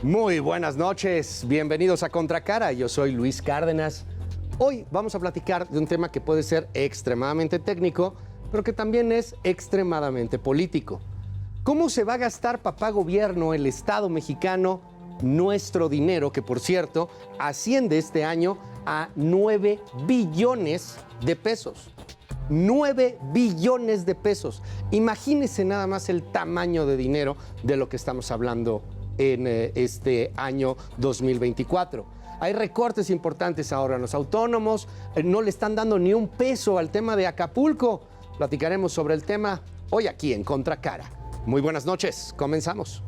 Muy buenas noches, bienvenidos a Contracara, yo soy Luis Cárdenas. Hoy vamos a platicar de un tema que puede ser extremadamente técnico, pero que también es extremadamente político. ¿Cómo se va a gastar papá gobierno, el Estado mexicano, nuestro dinero, que por cierto asciende este año a 9 billones de pesos? 9 billones de pesos. Imagínense nada más el tamaño de dinero de lo que estamos hablando en este año 2024. Hay recortes importantes ahora en los autónomos, no le están dando ni un peso al tema de Acapulco. Platicaremos sobre el tema hoy aquí en Contracara. Muy buenas noches, comenzamos.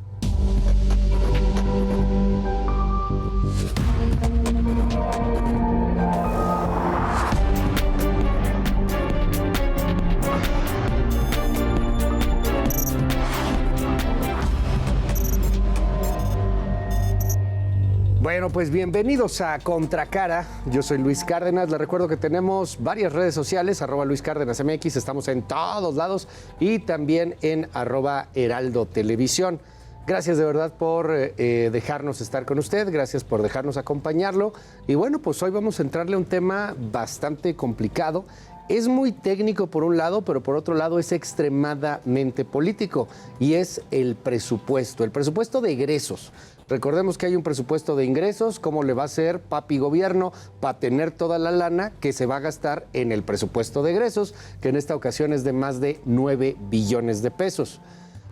Bueno, pues bienvenidos a Contracara. Yo soy Luis Cárdenas. Les recuerdo que tenemos varias redes sociales, @LuisCárdenasMX, estamos en todos lados y también en @HeraldoTelevisión. Gracias de verdad por dejarnos estar con usted, gracias por dejarnos acompañarlo. Y bueno, pues hoy vamos a entrarle a un tema bastante complicado. Es muy técnico por un lado, pero por otro lado es extremadamente político y es el presupuesto de egresos. Recordemos que hay un presupuesto de ingresos, cómo le va a hacer papi gobierno para tener toda la lana que se va a gastar en el presupuesto de egresos, que en esta ocasión es de más de 9 billones de pesos.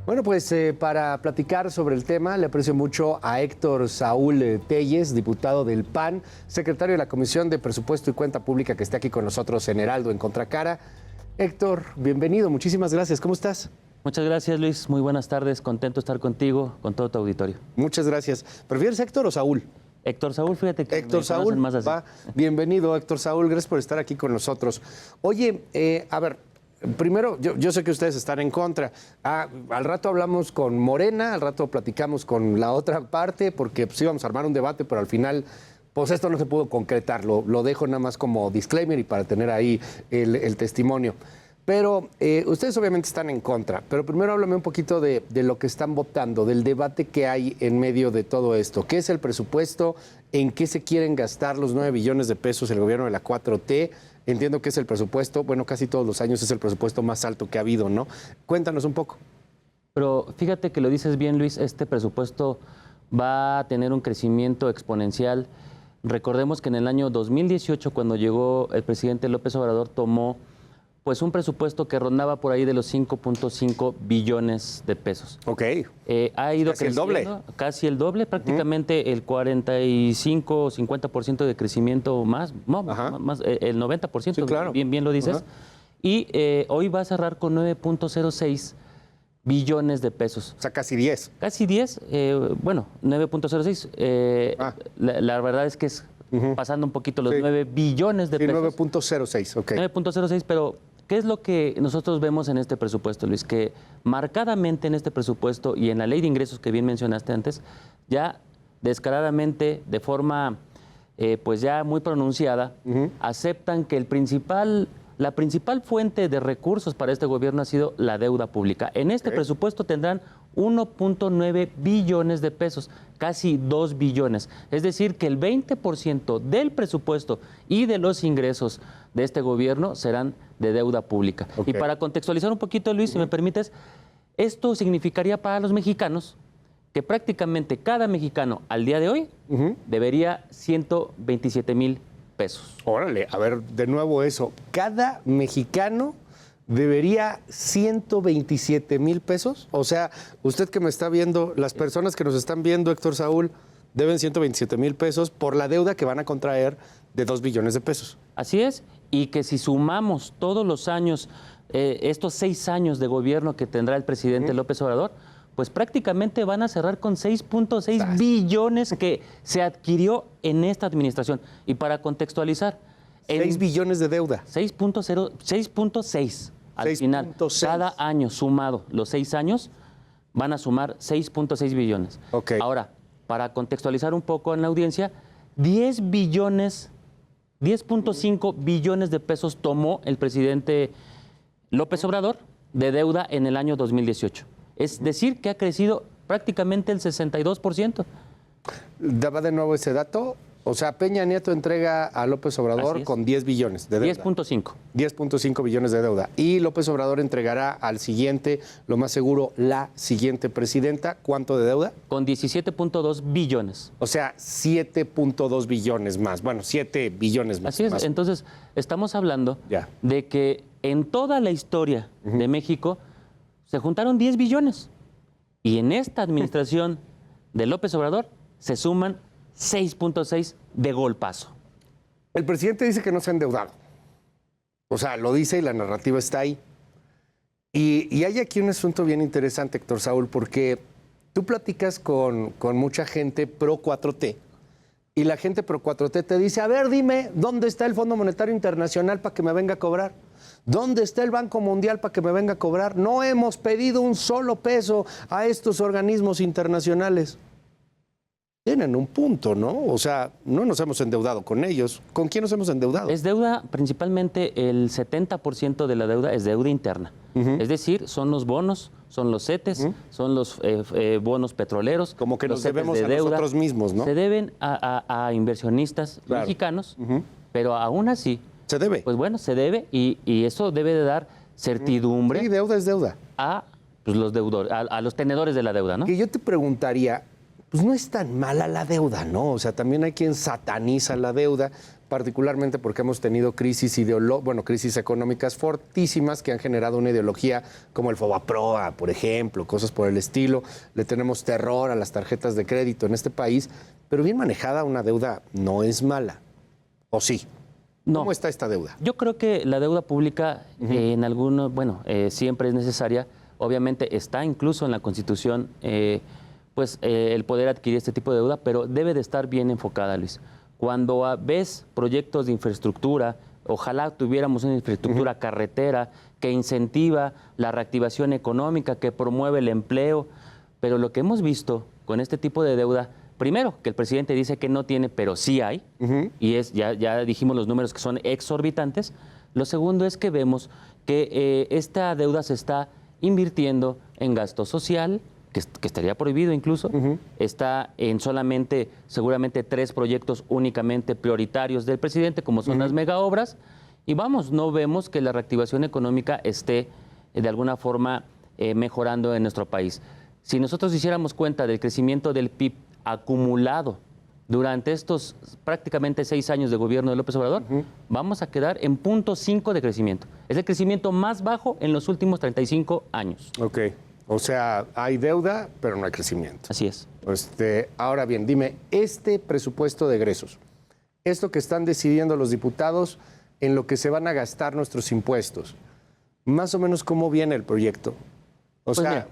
Bueno, pues para platicar sobre el tema, le aprecio mucho a Héctor Saúl Telles, diputado del PAN, secretario de la Comisión de Presupuesto y Cuenta Pública, que está aquí con nosotros en Heraldo, en Contracara. Héctor, bienvenido, muchísimas gracias. ¿Cómo estás? Muchas gracias, Luis. Muy buenas tardes. Contento de estar contigo, con todo tu auditorio. Muchas gracias. ¿Prefieres Héctor o Saúl? Héctor Saúl, fíjate que Héctor Saúl, más así. Va. Bienvenido, Héctor Saúl. Gracias por estar aquí con nosotros. Oye, a ver, primero, yo sé que ustedes están en contra. Al rato hablamos con Morena, al rato platicamos con la otra parte, porque pues íbamos a armar un debate, pero al final, pues esto no se pudo concretar. Lo dejo nada más como disclaimer y para tener ahí el testimonio. Pero ustedes obviamente están en contra, pero primero háblame un poquito de lo que están votando, del debate que hay en medio de todo esto. ¿Qué es el presupuesto? ¿En qué se quieren gastar los 9 billones de pesos el gobierno de la 4T? Entiendo que es el presupuesto, bueno, casi todos los años es el presupuesto más alto que ha habido, ¿no? Cuéntanos un poco. Pero fíjate que lo dices bien, Luis, este presupuesto va a tener un crecimiento exponencial. Recordemos que en el año 2018, cuando llegó el presidente López Obrador, tomó pues un presupuesto que rondaba por ahí de los 5.5 billones de pesos. Ok. Ha ido casi el doble. Casi el doble, prácticamente el 45 o 50% de crecimiento más, el 90%, sí, claro. bien lo dices. Ajá. Y hoy va a cerrar con 9.06 billones de pesos. O sea, casi 10. Casi 10, 9.06. La verdad es que es pasando un poquito los 9 billones de pesos. 9.06, ok. 9.06, pero ¿qué es lo que nosotros vemos en este presupuesto, Luis? Que marcadamente en este presupuesto y en la ley de ingresos que bien mencionaste antes, ya descaradamente, de forma pues ya muy pronunciada, aceptan que la principal fuente de recursos para este gobierno ha sido la deuda pública. En este presupuesto tendrán 1.9 billones de pesos, casi 2 billones. Es decir, que el 20% del presupuesto y de los ingresos de este gobierno serán de deuda pública. Y para contextualizar un poquito, Luis, si me permites, esto significaría para los mexicanos que prácticamente cada mexicano al día de hoy debería 127,000 pesos. Órale, a ver, de nuevo eso. Cada mexicano debería 127,000 pesos. O sea, usted que me está viendo, las personas que nos están viendo, Héctor Saúl, deben 127,000 pesos por la deuda que van a contraer de 2 billones de pesos. Así es, y que si sumamos todos los años, estos 6 años de gobierno que tendrá el presidente López Obrador, pues prácticamente van a cerrar con 6.6 billones que se adquirió en esta administración. Y para contextualizar... 6 billones de deuda. 6.6 al 6. Final. Cada año sumado, los 6 años, van a sumar 6.6 billones. Okay. Ahora, para contextualizar un poco en la audiencia, 10.5 billones de pesos tomó el presidente López Obrador de deuda en el año 2018. Es decir, que ha crecido prácticamente el 62%. Daba de nuevo ese dato. O sea, Peña Nieto entrega a López Obrador con 10 billones de deuda. 10.5. 10.5 billones de deuda. Y López Obrador entregará al siguiente, lo más seguro, la siguiente presidenta. ¿Cuánto de deuda? Con 17.2 billones. O sea, 7.2 billones más. Bueno, 7 billones más. Así es. Más. Entonces, estamos hablando de que en toda la historia de México se juntaron 10 billones. Y en esta administración de López Obrador se suman 6.6 de golpazo. El presidente dice que no se ha endeudado. O sea, lo dice y la narrativa está ahí. Y hay aquí un asunto bien interesante, Héctor Saúl, porque tú platicas con mucha gente pro 4T y la gente pro 4T te dice, a ver, dime, ¿dónde está el Fondo Monetario Internacional para que me venga a cobrar? ¿Dónde está el Banco Mundial para que me venga a cobrar? No hemos pedido un solo peso a estos organismos internacionales. Tienen un punto, ¿no? O sea, no nos hemos endeudado con ellos. ¿Con quién nos hemos endeudado? Es deuda, principalmente el 70% de la deuda es deuda interna. Es decir, son los bonos, son los CETES, son los bonos petroleros. Como que los nos debemos a nosotros mismos, ¿no? Se deben a inversionistas mexicanos, pero aún así... ¿Se debe? Pues bueno, se debe y eso debe de dar certidumbre. Sí, deuda es deuda. A pues, los deudores, a los tenedores de la deuda, ¿no? Que yo te preguntaría, pues no es tan mala la deuda, ¿no? O sea, también hay quien sataniza la deuda, particularmente porque hemos tenido crisis crisis económicas fortísimas que han generado una ideología como el Fobaproa, por ejemplo, cosas por el estilo. Le tenemos terror a las tarjetas de crédito en este país, pero bien manejada una deuda no es mala, ¿o sí? No. ¿Cómo está esta deuda? Yo creo que la deuda pública en algunos, siempre es necesaria. Obviamente está incluso en la Constitución el poder adquirir este tipo de deuda, pero debe de estar bien enfocada, Luis. Cuando ves proyectos de infraestructura, ojalá tuviéramos una infraestructura carretera que incentiva la reactivación económica, que promueve el empleo, pero lo que hemos visto con este tipo de deuda, primero, que el presidente dice que no tiene, pero sí hay, y ya dijimos los números que son exorbitantes. Lo segundo es que vemos que esta deuda se está invirtiendo en gasto social, que estaría prohibido incluso, está en solamente, seguramente 3 proyectos únicamente prioritarios del presidente, como son las megaobras, y no vemos que la reactivación económica esté de alguna forma mejorando en nuestro país. Si nosotros hiciéramos cuenta del crecimiento del PIB acumulado durante estos prácticamente 6 años de gobierno de López Obrador, vamos a quedar en 0.5 de crecimiento. Es el crecimiento más bajo en los últimos 35 años. Ok. O sea, hay deuda, pero no hay crecimiento. Así es. Ahora bien, dime, este presupuesto de egresos, esto que están decidiendo los diputados en lo que se van a gastar nuestros impuestos, más o menos cómo viene el proyecto. O sea,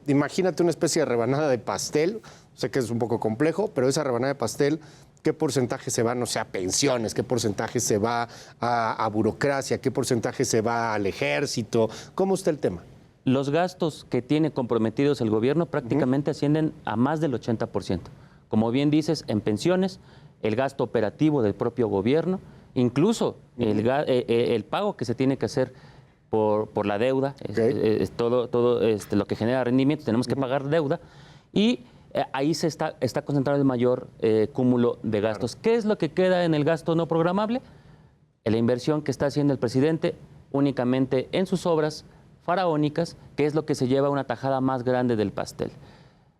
imagínate una especie de rebanada de pastel, sé que es un poco complejo, pero esa rebanada de pastel, ¿qué porcentaje se va, no sé, a pensiones? ¿Qué porcentaje se va a burocracia? ¿Qué porcentaje se va al ejército? ¿Cómo está el tema? Los gastos que tiene comprometidos el gobierno prácticamente ascienden a más del 80%. Como bien dices, en pensiones, el gasto operativo del propio gobierno, incluso el pago que se tiene que hacer por la deuda, es todo lo que genera rendimientos, tenemos que pagar deuda, y ahí se está concentrado el mayor cúmulo de gastos. ¿Qué es lo que queda en el gasto no programable? La inversión que está haciendo el presidente únicamente en sus obras faraónicas, que es lo que se lleva una tajada más grande del pastel.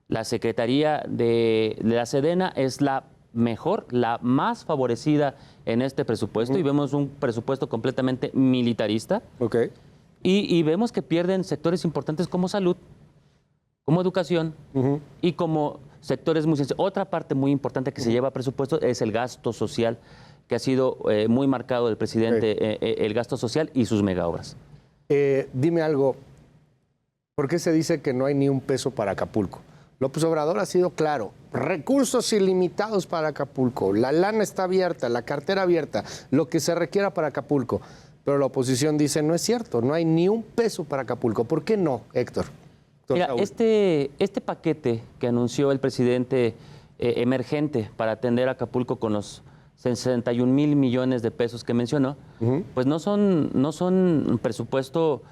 La Secretaría de la Sedena es la mejor, la más favorecida en este presupuesto, y vemos un presupuesto completamente militarista. Y vemos que pierden sectores importantes como salud, como educación y como sectores muy sensibles. Otra parte muy importante que se lleva a presupuesto es el gasto social, que ha sido muy marcado del presidente, el gasto social y sus megaobras. Dime algo, ¿por qué se dice que no hay ni un peso para Acapulco? López Obrador ha sido claro, recursos ilimitados para Acapulco, la lana está abierta, la cartera abierta, lo que se requiera para Acapulco, pero la oposición dice no es cierto, no hay ni un peso para Acapulco. ¿Por qué no, Héctor? Mira, este paquete que anunció el presidente emergente para atender a Acapulco con los 61,000 millones de pesos que mencionó, pues no son un presupuesto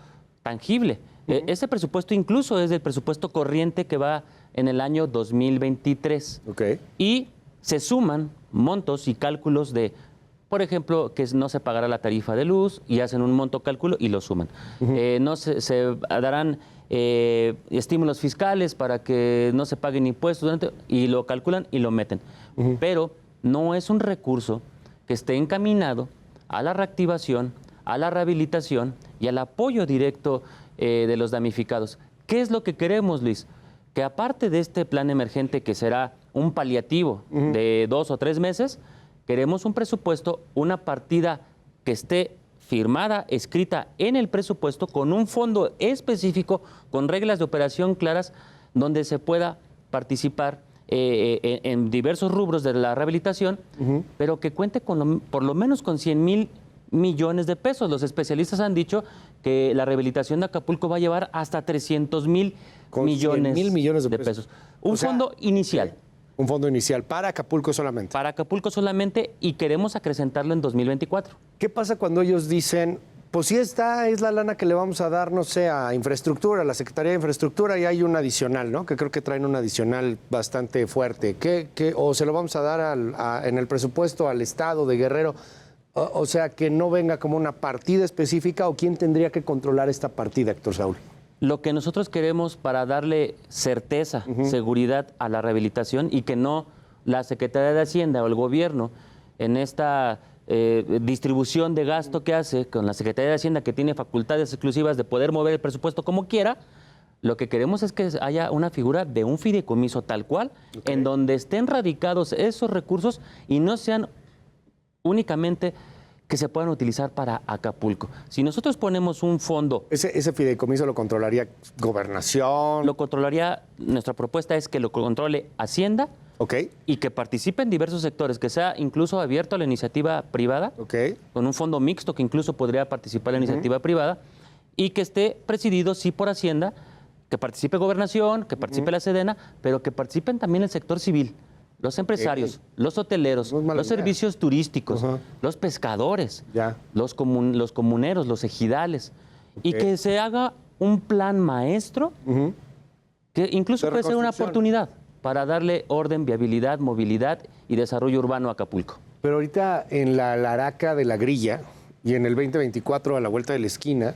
tangible. Ese presupuesto incluso es el presupuesto corriente que va en el año 2023. Ok. Y se suman montos y cálculos de, por ejemplo, que no se pagará la tarifa de luz y hacen un monto cálculo y lo suman. No se darán estímulos fiscales para que no se paguen impuestos y lo calculan y lo meten. Pero no es un recurso que esté encaminado a la reactivación, a la rehabilitación y al apoyo directo de los damnificados. ¿Qué es lo que queremos, Luis? Que aparte de este plan emergente que será un paliativo de 2 o 3 meses, queremos un presupuesto, una partida que esté firmada, escrita en el presupuesto, con un fondo específico, con reglas de operación claras, donde se pueda participar en diversos rubros de la rehabilitación, pero que cuente por lo menos con 100,000 millones de pesos. Los especialistas han dicho que la rehabilitación de Acapulco va a llevar hasta 300,000 millones de pesos. Un fondo inicial. Un fondo inicial para Acapulco solamente. Para Acapulco solamente, y queremos acrecentarlo en 2024. ¿Qué pasa cuando ellos dicen, pues si esta es la lana que le vamos a dar, no sé, a infraestructura, a la Secretaría de Infraestructura, y hay un adicional, ¿no? Que creo que traen un adicional bastante fuerte. O se lo vamos a dar en el presupuesto al Estado de Guerrero. O sea, que no venga como una partida específica, o quién tendría que controlar esta partida, Héctor Saúl. Lo que nosotros queremos para darle certeza, seguridad a la rehabilitación y que no la Secretaría de Hacienda o el gobierno en esta distribución de gasto que hace con la Secretaría de Hacienda, que tiene facultades exclusivas de poder mover el presupuesto como quiera, lo que queremos es que haya una figura de un fideicomiso tal cual, en donde estén radicados esos recursos y no sean únicamente que se puedan utilizar para Acapulco. Si nosotros ponemos un fondo... ¿Ese fideicomiso lo controlaría Gobernación? Lo controlaría, nuestra propuesta es que lo controle Hacienda, y que participe en diversos sectores, que sea incluso abierto a la iniciativa privada, con un fondo mixto que incluso podría participar en la iniciativa privada, y que esté presidido, sí, por Hacienda, que participe Gobernación, que participe la Sedena, pero que participen también el sector civil. Los empresarios, los hoteleros, los servicios turísticos, los pescadores, los comuneros, los ejidales, y que se haga un plan maestro que incluso puede ser una oportunidad para darle orden, viabilidad, movilidad y desarrollo urbano a Acapulco. Pero ahorita en la Laraca de la Grilla y en el 2024 a la vuelta de la esquina,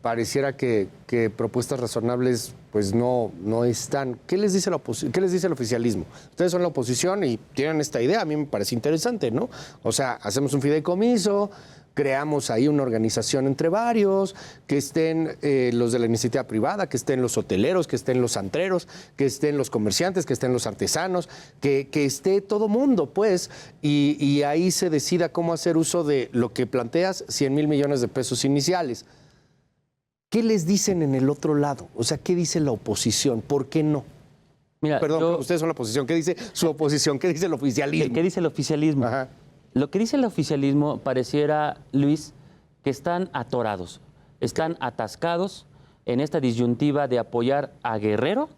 pareciera que propuestas razonables pues no están. ¿Qué les dice qué les dice el oficialismo? Ustedes son la oposición y tienen esta idea, a mí me parece interesante, ¿no? O sea, hacemos un fideicomiso, creamos ahí una organización entre varios, que estén los de la iniciativa privada, que estén los hoteleros, que estén los antreros, que estén los comerciantes, que estén los artesanos, que esté todo mundo, pues, y ahí se decida cómo hacer uso de lo que planteas, 100,000 millones de pesos iniciales. ¿Qué les dicen en el otro lado? O sea, ¿qué dice la oposición? ¿Por qué no? Mira, Perdón, ustedes son la oposición. ¿Qué dice su oposición? ¿Qué dice el oficialismo? ¿Qué dice el oficialismo? Ajá. Lo que dice el oficialismo pareciera, Luis, que están atorados, están atascados en esta disyuntiva de apoyar a Guerrero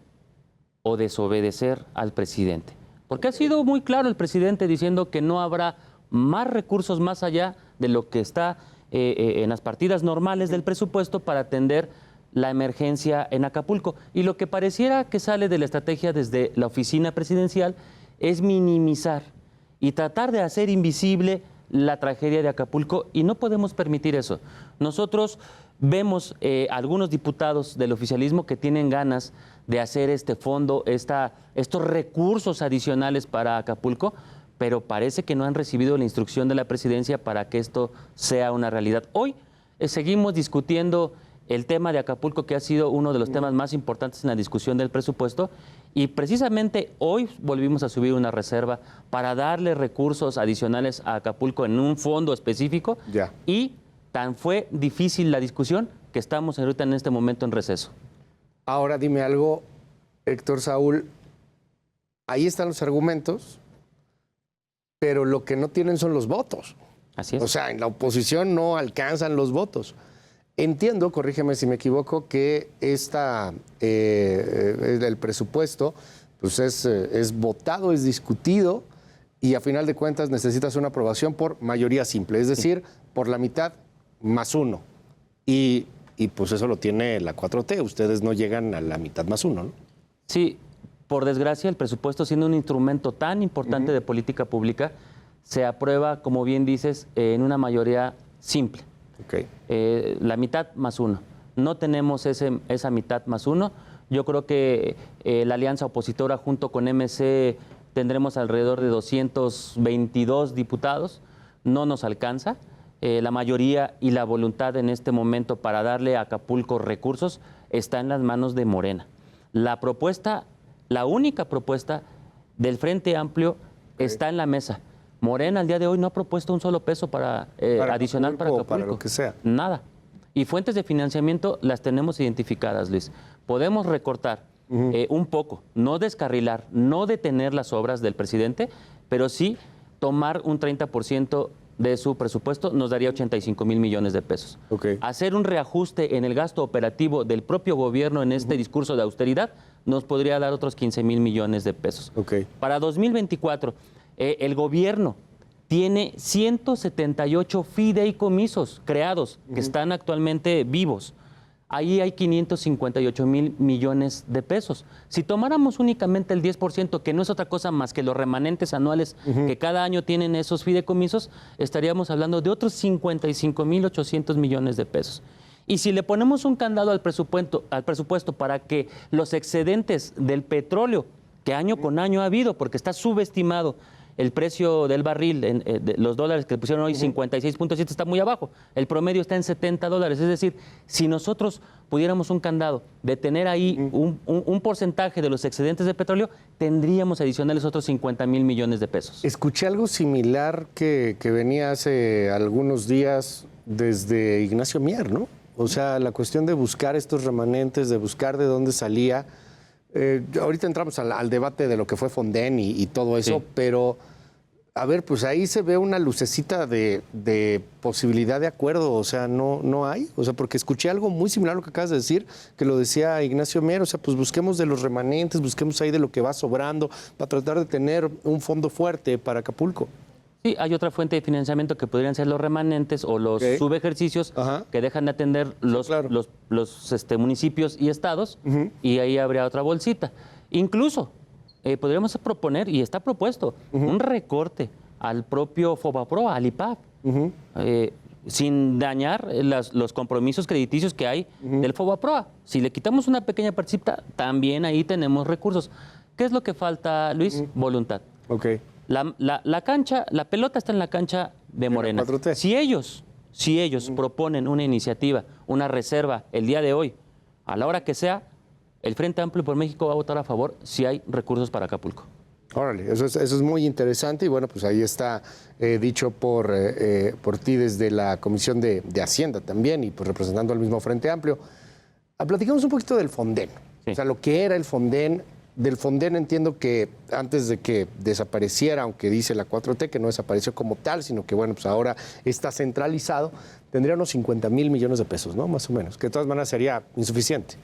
o desobedecer al presidente. Porque ha sido muy claro el presidente diciendo que no habrá más recursos más allá de lo que está en las partidas normales del presupuesto para atender la emergencia en Acapulco. Y lo que pareciera que sale de la estrategia desde la oficina presidencial es minimizar y tratar de hacer invisible la tragedia de Acapulco, y no podemos permitir eso. Nosotros vemos algunos diputados del oficialismo que tienen ganas de hacer este fondo, estos recursos adicionales para Acapulco, pero parece que no han recibido la instrucción de la presidencia para que esto sea una realidad. Hoy seguimos discutiendo el tema de Acapulco, que ha sido uno de los temas más importantes en la discusión del presupuesto, y precisamente hoy volvimos a subir una reserva para darle recursos adicionales a Acapulco en un fondo específico, y tan fue difícil la discusión que estamos ahorita en este momento en receso. Ahora dime algo, Héctor Saúl, ahí están los argumentos, pero lo que no tienen son los votos. Así es. O sea, en la oposición no alcanzan los votos. Entiendo, corrígeme si me equivoco, que el presupuesto pues es votado, es discutido, y a final de cuentas necesitas una aprobación por mayoría simple, es decir, por la mitad más uno. Y pues eso lo tiene la 4T, ustedes no llegan a la mitad más uno, ¿no? Sí, por desgracia, el presupuesto, siendo un instrumento tan importante de política pública, se aprueba, como bien dices, en una mayoría simple. Okay. La mitad más uno. No tenemos esa mitad más uno. Yo creo que la alianza opositora junto con MC tendremos alrededor de 222 diputados. No nos alcanza. La mayoría y la voluntad en este momento para darle a Acapulco recursos está en las manos de Morena. La propuesta, la única propuesta del Frente Amplio está en la mesa. Morena al día de hoy no ha propuesto un solo peso para adicional para Acapulco. Para lo que sea. Nada. Y fuentes de financiamiento las tenemos identificadas, Luis. Podemos recortar un poco, no descarrilar, no detener las obras del presidente, pero sí tomar un 30% de su presupuesto, nos daría 85,000 millones de pesos. Okay. Hacer un reajuste en el gasto operativo del propio gobierno en este discurso de austeridad nos podría dar otros 15,000 millones de pesos. Okay. Para 2024, el gobierno tiene 178 fideicomisos creados que están actualmente vivos. Ahí hay 558,000 millones de pesos. Si tomáramos únicamente el 10%, que no es otra cosa más que los remanentes anuales que cada año tienen esos fideicomisos, estaríamos hablando de otros 55,800 millones de pesos. Y si le ponemos un candado al presupuesto para que los excedentes del petróleo, que año con año ha habido, porque está subestimado, el precio del barril, de los dólares que le pusieron hoy, 56.7, está muy abajo. El promedio está en $70. Es decir, si nosotros pudiéramos un candado de tener ahí un porcentaje de los excedentes de petróleo, tendríamos adicionales otros 50,000 millones de pesos. Escuché algo similar que venía hace algunos días desde Ignacio Mier, ¿no? O sea, la cuestión de buscar estos remanentes, de buscar de dónde salía. Ahorita entramos al debate de lo que fue Fonden y todo eso, sí. Pero, a ver, pues ahí se ve una lucecita de posibilidad de acuerdo, o sea, no hay, o sea, porque escuché algo muy similar a lo que acabas de decir, que lo decía Ignacio Mier, o sea, pues busquemos de los remanentes, busquemos ahí de lo que va sobrando, para tratar de tener un fondo fuerte para Acapulco. Sí, hay otra fuente de financiamiento que podrían ser los remanentes o los subejercicios que dejan de atender los municipios y estados, y ahí habría otra bolsita. Incluso podríamos proponer, y está propuesto, un recorte al propio Fobaproa, al IPAP, sin dañar los compromisos crediticios que hay del Fobaproa. Si le quitamos una pequeña partecita, también ahí tenemos recursos. ¿Qué es lo que falta, Luis? Voluntad. Okay. La cancha, la pelota está en la cancha de Morena. Si ellos proponen una iniciativa, una reserva el día de hoy, a la hora que sea, el Frente Amplio por México va a votar a favor si hay recursos para Acapulco. Órale, eso es muy interesante y bueno, pues ahí está dicho por ti desde la Comisión de Hacienda también y pues representando al mismo Frente Amplio. Platicamos un poquito del Fonden, o sea, lo que era el Fonden. Del Fonden entiendo que antes de que desapareciera, aunque dice la 4T que no desapareció como tal, sino que bueno, pues ahora está centralizado, tendría unos 50,000 millones de pesos, ¿no? Más o menos, que de todas maneras sería insuficiente.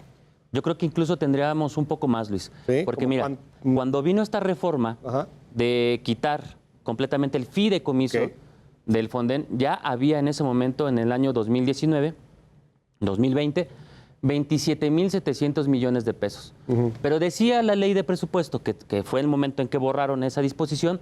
Yo creo que incluso tendríamos un poco más, Luis. ¿Sí? Porque mira, cuando vino esta reforma de quitar completamente el fideicomiso del Fonden, ya había en ese momento, en el año 2019, 2020, 27,700 millones de pesos. Pero decía la ley de presupuesto, que fue el momento en que borraron esa disposición,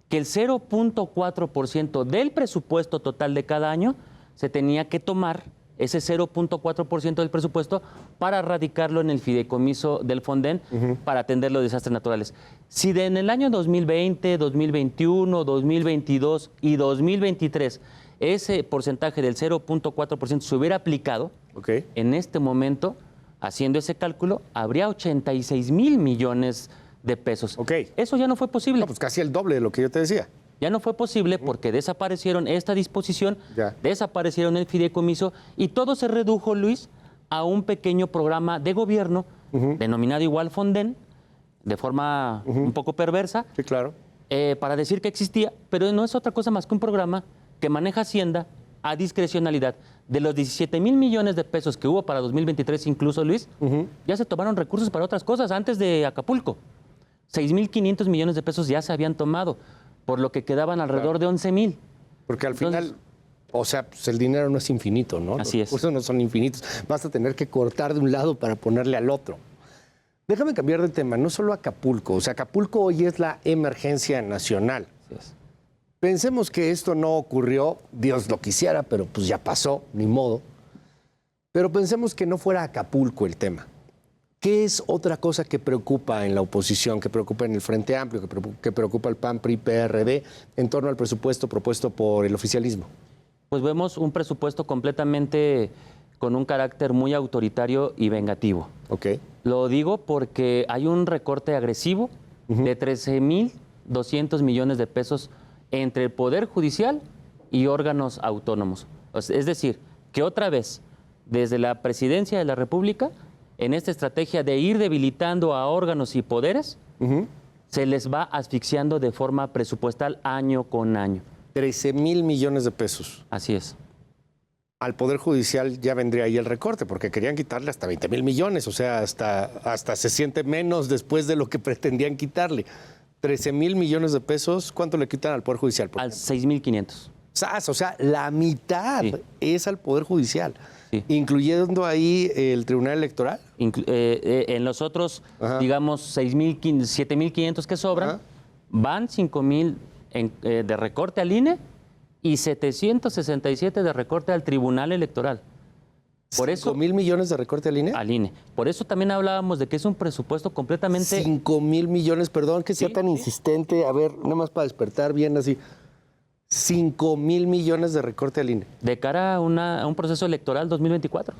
que el 0.4% del presupuesto total de cada año se tenía que tomar, ese 0.4% del presupuesto, para radicarlo en el fideicomiso del Fonden para atender los desastres naturales. Si en el año 2020, 2021, 2022 y 2023 ese porcentaje del 0.4% se hubiera aplicado, en este momento, haciendo ese cálculo, habría 86,000 millones de pesos. Eso ya no fue posible. No, pues casi el doble de lo que yo te decía. Ya no fue posible porque desaparecieron esta disposición, desaparecieron el fideicomiso y todo se redujo, Luis, a un pequeño programa de gobierno denominado igual Fonden, de forma un poco perversa, para decir que existía, pero no es otra cosa más que un programa que maneja Hacienda a discrecionalidad. De los 17,000 millones de pesos que hubo para 2023 incluso, Luis, ya se tomaron recursos para otras cosas antes de Acapulco. 6,500 millones de pesos ya se habían tomado, por lo que quedaban alrededor de 11,000. Porque al final, o sea, pues el dinero no es infinito, ¿no? Así es. Los recursos no son infinitos. Vas a tener que cortar de un lado para ponerle al otro. Déjame cambiar de tema, no solo Acapulco. O sea, Acapulco hoy es la emergencia nacional. Así es. Pensemos que esto no ocurrió, Dios lo quisiera, pero pues ya pasó, ni modo. Pero pensemos que no fuera Acapulco el tema. ¿Qué es otra cosa que preocupa en la oposición, que preocupa en el Frente Amplio, que preocupa al PAN, PRI, PRD en torno al presupuesto propuesto por el oficialismo? Pues vemos un presupuesto completamente con un carácter muy autoritario y vengativo. Ok. Lo digo porque hay un recorte agresivo de 13.200 millones de pesos entre el Poder Judicial y órganos autónomos. Es decir, que otra vez, desde la Presidencia de la República, en esta estrategia de ir debilitando a órganos y poderes, se les va asfixiando de forma presupuestal año con año. 13,000 millones de pesos. Así es. Al Poder Judicial ya vendría ahí el recorte, porque querían quitarle hasta 20,000 millones, o sea, hasta se siente menos después de lo que pretendían quitarle. 13,000 millones de pesos, ¿cuánto le quitan al Poder Judicial? Al 6.500. O sea, la mitad es al Poder Judicial, Sí. incluyendo ahí el Tribunal Electoral. En los otros, digamos, 7.500 que sobran, van 5.000 de recorte al INE y 767 de recorte al Tribunal Electoral. Por eso, 5,000 millones de recorte al INE. al INE. Por eso también hablábamos de que es un presupuesto completamente... 5,000 millones, perdón que sea tan insistente. A ver, nada más para despertar bien así. 5,000 millones de recorte al INE. de cara a un proceso electoral 2024.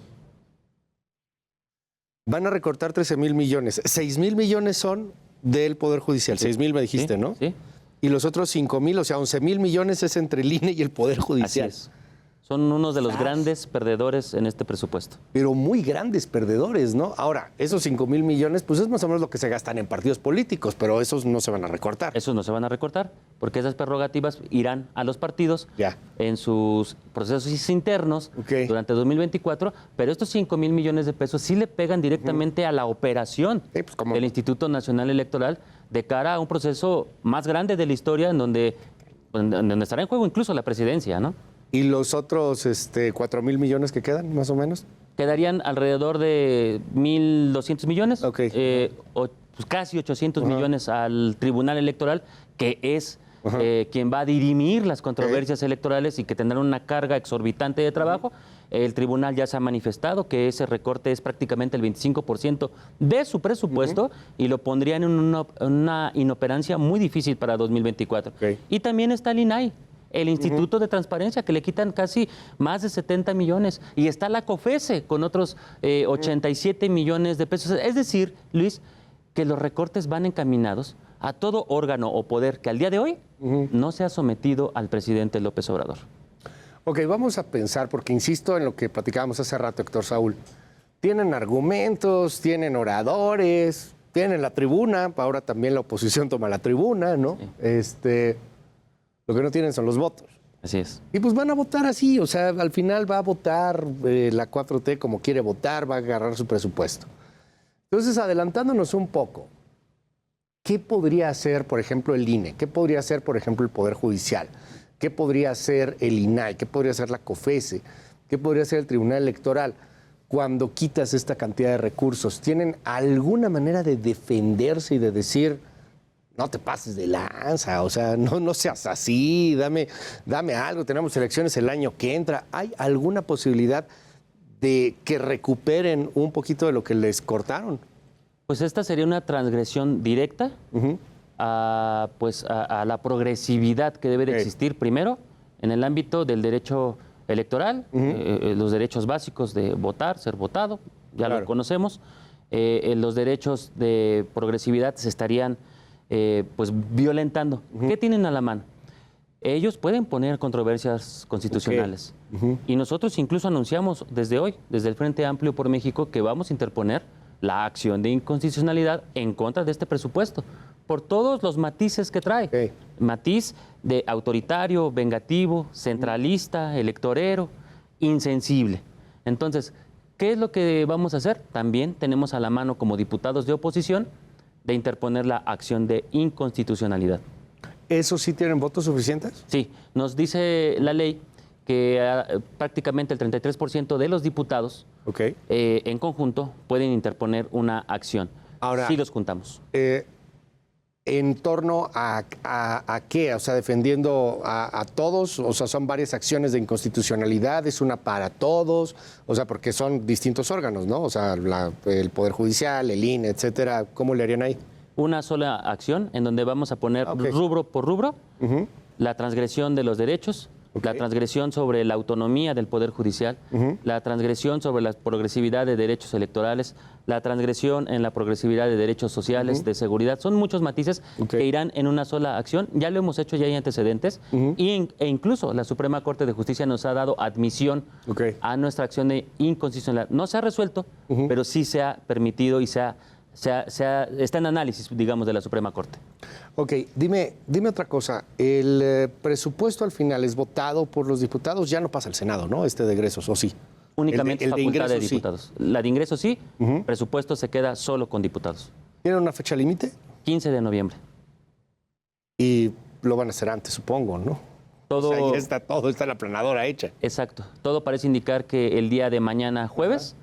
Van a recortar 13,000 millones. 6,000 millones son del Poder Judicial. 6,000 me dijiste, Sí, ¿no? sí. Y los otros 5,000, o sea, 11,000 millones es entre el INE y el Poder Así Judicial. es. Son unos de los grandes perdedores en este presupuesto. Pero muy grandes perdedores, ¿no? Ahora, esos 5,000 millones, pues es más o menos lo que se gastan en partidos políticos, pero esos no se van a recortar. Esos no se van a recortar, porque esas prerrogativas irán a los partidos Ya. en sus procesos internos Ok. durante 2024, pero estos 5.000 millones de pesos sí le pegan directamente a la operación Sí, pues, ¿cómo? del Instituto Nacional Electoral de cara a un proceso más grande de la historia en donde estará en juego incluso la presidencia, ¿no? ¿Y los otros 4,000 millones que quedan, más o menos? Quedarían alrededor de 1.200 millones, Ok. Pues casi 800 millones al Tribunal Electoral, que es quien va a dirimir las controversias electorales y que tendrá una carga exorbitante de trabajo. El tribunal ya se ha manifestado que ese recorte es prácticamente el 25% de su presupuesto y lo pondrían en una inoperancia muy difícil para 2024. Ok. Y también está el INAI, el Instituto de Transparencia, que le quitan casi más de 70 millones. Y está la COFESE con otros 87 millones de pesos. Es decir, Luis, que los recortes van encaminados a todo órgano o poder que al día de hoy no se ha sometido al presidente López Obrador. Ok, vamos a pensar, porque insisto en lo que platicábamos hace rato, Héctor Saúl. Tienen argumentos, tienen oradores, tienen la tribuna, ahora también la oposición toma la tribuna, ¿no? Lo que no tienen son los votos. Así es. Y pues van a votar así, o sea, al final va a votar la 4T como quiere votar, va a agarrar su presupuesto. Entonces, adelantándonos un poco, ¿qué podría hacer, por ejemplo, el INE? ¿Qué podría hacer, por ejemplo, el Poder Judicial? ¿Qué podría hacer el INAI? ¿Qué podría hacer la COFESE? ¿Qué podría hacer el Tribunal Electoral cuando quitas esta cantidad de recursos? ¿Tienen alguna manera de defenderse y de decir, no te pases de lanza, o sea, no seas así, dame algo, tenemos elecciones el año que entra? ¿Hay alguna posibilidad de que recuperen un poquito de lo que les cortaron? Pues esta sería una transgresión directa a la progresividad que debe de existir primero en el ámbito del derecho electoral, los derechos básicos de votar, ser votado, ya lo conocemos. Los derechos de progresividad se estarían pues violentando. ¿Qué tienen a la mano? Ellos pueden poner controversias constitucionales. Y nosotros incluso anunciamos desde hoy, desde el Frente Amplio por México, que vamos a interponer la acción de inconstitucionalidad en contra de este presupuesto, por todos los matices que trae. Matiz de autoritario, vengativo, centralista, electorero, insensible. Entonces, ¿qué es lo que vamos a hacer? También tenemos a la mano como diputados de oposición de interponer la acción de inconstitucionalidad. ¿Eso sí tienen votos suficientes? Sí, nos dice la ley que prácticamente el 33% de los diputados en conjunto pueden interponer una acción. Ahora, sí los juntamos. ¿En torno a qué? O sea, defendiendo a todos, o sea, son varias acciones de inconstitucionalidad, es una para todos, o sea, porque son distintos órganos, ¿no? O sea, el Poder Judicial, el INE, etcétera. ¿Cómo le harían ahí? Una sola acción en donde vamos a poner Ok. rubro por rubro la transgresión de los derechos, Ok. la transgresión sobre la autonomía del Poder Judicial, la transgresión sobre la progresividad de derechos electorales, la transgresión en la progresividad de derechos sociales, de seguridad. Son muchos matices Ok. que irán en una sola acción. Ya lo hemos hecho, ya hay antecedentes. E incluso la Suprema Corte de Justicia nos ha dado admisión Ok. a nuestra acción de inconstitucionalidad. No se ha resuelto, pero sí se ha permitido y está en análisis, digamos, de la Suprema Corte. Ok, dime otra cosa. El presupuesto al final es votado por los diputados, ya no pasa al Senado, ¿no? Este de egresos, ¿o sí? Únicamente El de facultad de ingresos, sí. diputados. La de ingresos sí, presupuesto se queda solo con diputados. ¿Tienen una fecha límite? 15 de noviembre. Y lo van a hacer antes, supongo, ¿no? Todo, O sea, ya está todo, está la planadora hecha. exacto. Todo parece indicar que el día de mañana, jueves,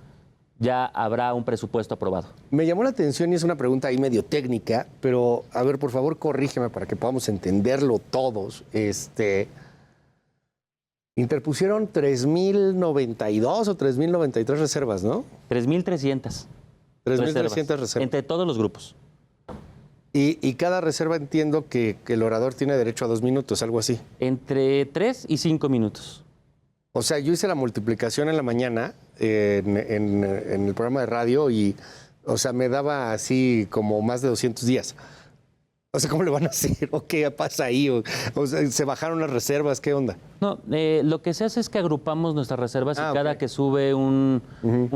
ya habrá un presupuesto aprobado. Me llamó la atención y es una pregunta ahí medio técnica, pero a ver, por favor, corrígeme para que podamos entenderlo todos. Interpusieron 3.092 o 3.093 reservas, ¿no? 3.300 3.300 reservas. entre todos los grupos. Y cada reserva entiendo que el orador tiene derecho a 2 minutos, algo así. Entre 3 y 5 minutos. O sea, yo hice la multiplicación en la mañana en el programa de radio y, o sea, me daba así como más de 200 días. O sea, ¿cómo le van a hacer? ¿O qué pasa ahí? O sea, ¿se bajaron las reservas? ¿Qué onda? No, lo que se hace es que agrupamos nuestras reservas y Ah, cada ok. que sube un